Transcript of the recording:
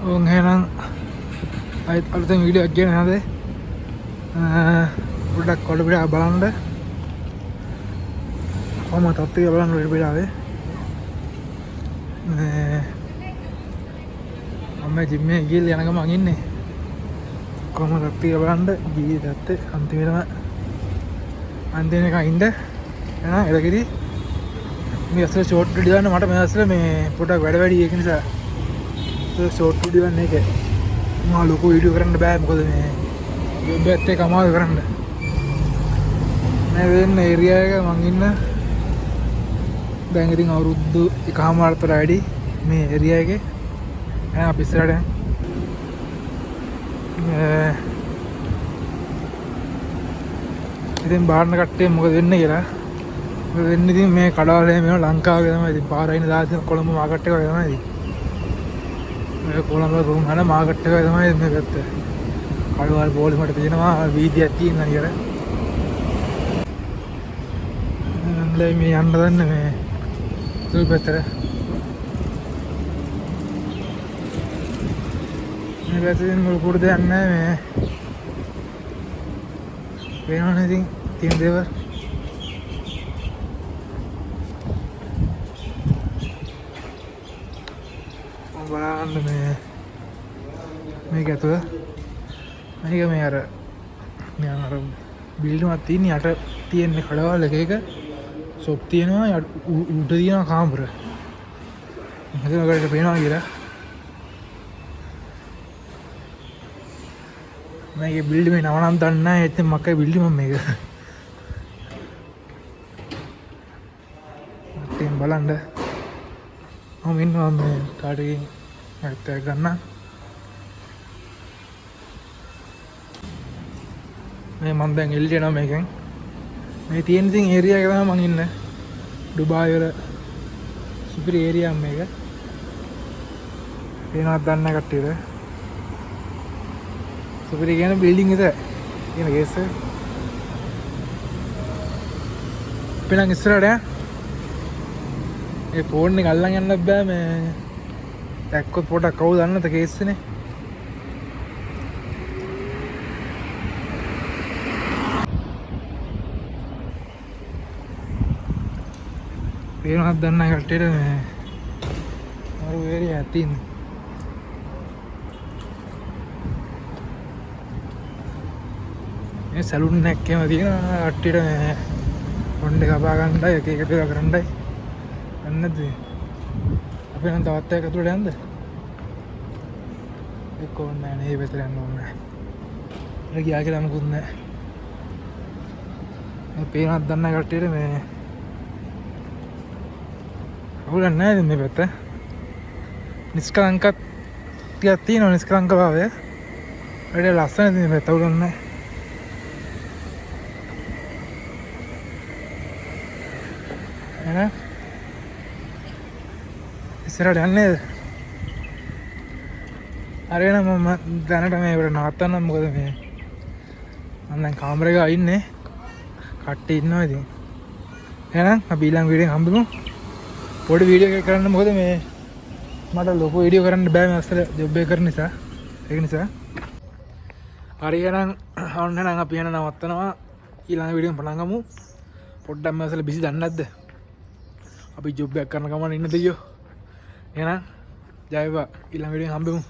ඕන් එහෙනම් අයිත් අලුතෙන් වීඩියෝ එකක් ගෙන හදේ පොඩ්ඩක් කොළ පිටා බලන්න කොහොම තත්ත්වය බලන්න කොළ පිටාවේ මම ජිම් එකේ ගිහලා යන ගමන් ඉන්නේ කොහොම තත්ත්වය බලන්න ගියේ දැත්තේ අන්තිමටම අන්තිම එක ඉන්න එහෙනම් එළකිරි මේ අසල ෂෝට් වීඩියෝ ගන්න මට මේ අසල මේ පොඩක් වැඩ ඒක නිසා ෂෝට් වීඩියෝ ගන්න එක මම ලොකු වීඩියෝ කරන්න බෑ මොකද මේ වෙබ් එකත් එක්ක අමාරු කරන්න මේ වෙන ඒරියා එක මං ඉන්න දැන් ඉතින් අවුරුදු එකමාරකට වැඩි මේ ඒරියා එකේ එහෙනම් අපි ඉස්සරහට ඉතින් බාහිර කට්ටිය මොකද වෙන්නේ කියලා මොකද වෙන්නේ ඉතින් මේ කඩවලේ මේව ලංකාවේ තමයි ඉතින් පාරයින දාලා කොළඹ මාකට් එක වගේ තමයි මේ කොළඹ රුම් හන මාකට් එක තමයි මේ පැත්තේ කඩවල් පොලිමට තියෙනවා වීදියක් තියෙනවා කියලා දැන් මේ යන්න දන්නේ මේ සුළු පැත්තට මේ පැත්තෙන් මොකද දෙයක් නැහැ මේ වෙනවනේ ඉතින් තියෙන දේවල් බලන්න මේක ඇතුළ මේක මේ අර බිල්ඩිමක් තියෙන යට තියෙන කඩවල් එක එක ෂොප් තියෙනවා උඩ තියෙනවා කාමර මෙතන ඔයාලට පේනවා කියලා මේකේ බිල්ඩිමේ නම නම් දන්නේ නැහැ ඒත් මක්කේ බිල්ඩිම මේක මට බලන්න මම ඉන්නවා මේ කාටකින් ඇත්ත ගන්න මේ මම දැන් එල්ලි යනවා මේකෙන් මේ තියෙන ඉතින් ඒරියා එක තමයි මම ඉන්නේ ඩුබායි වල සුපිරි ඒරියා මේක වෙනවත් දන්න කට්ටියට සුපිරි කියන බිල්ඩින් එක කියන කේස් එක පිටං ඉස්සරහට ඒ ෆෝන් එක අල්ලන් යන්න බෑ මේ දැක්කොත් පොඩක් කවුද දන්නද කේස්නේ පේනවත් දන්න කට්ටියට මේ අර ඒරියා තියෙන්නේ මේ සැලුන් එකක් එහෙම තියෙනවා කට්ටියට මේ ෆොන්ඩ් එක කපා ගන්නයි එක එක දේවල් කරන්නයි නැද්ද අපි නම් තවත් එකක් අතුලට යන්නද එක්ක ඕනේ නැහැ නේ පැත්තට යන්න ඕනේ නැහැ ගියා කියලා මොකුත් නැහැ මේ පේනවත් දන්න කට්ටියට මේ අවුලක් නැහැ මේ පැත්ත නිස්කලංකත් ටිකක් තියෙනවා නිස්කලංක භාවය වැඩි ලස්සන තියෙන මේ පැත්ත අවුලක් නැහැ එහෙනම් ඉස්සරහට යන්නේ හරියන මම දැනට මේකට නවත්තන්න මොකද මේ මම දැන් කාමරේ ගා ඉන්නේ කට්ටිය ඉන්නවා ඉතින් එහෙනම් අපි ඊළඟ වීඩියෝ එකෙන් හම්බෙමු පොඩි වීඩියෝ එකක් කරන්න මොකද මේ මට ලොකු වීඩියෝ කරන්න බෑ මේ අස්සල ජොබ් එක කරන නිසා ඒක නිසා හරි එහෙනම් ඔන්න එහෙනම් අපි යන නවත්තනවා ඊළඟ වීඩියෝ පටන් ගමු පොඩ්ඩක් මේ අස්සල බිසි දන්නේ නැද්ද අපි ජොබ් එකක් කරන ගමන් ඉන්න දෙයියෝ එහෙනම් ජය වේවා ඊළඟ වීඩියෝ හම්බෙමු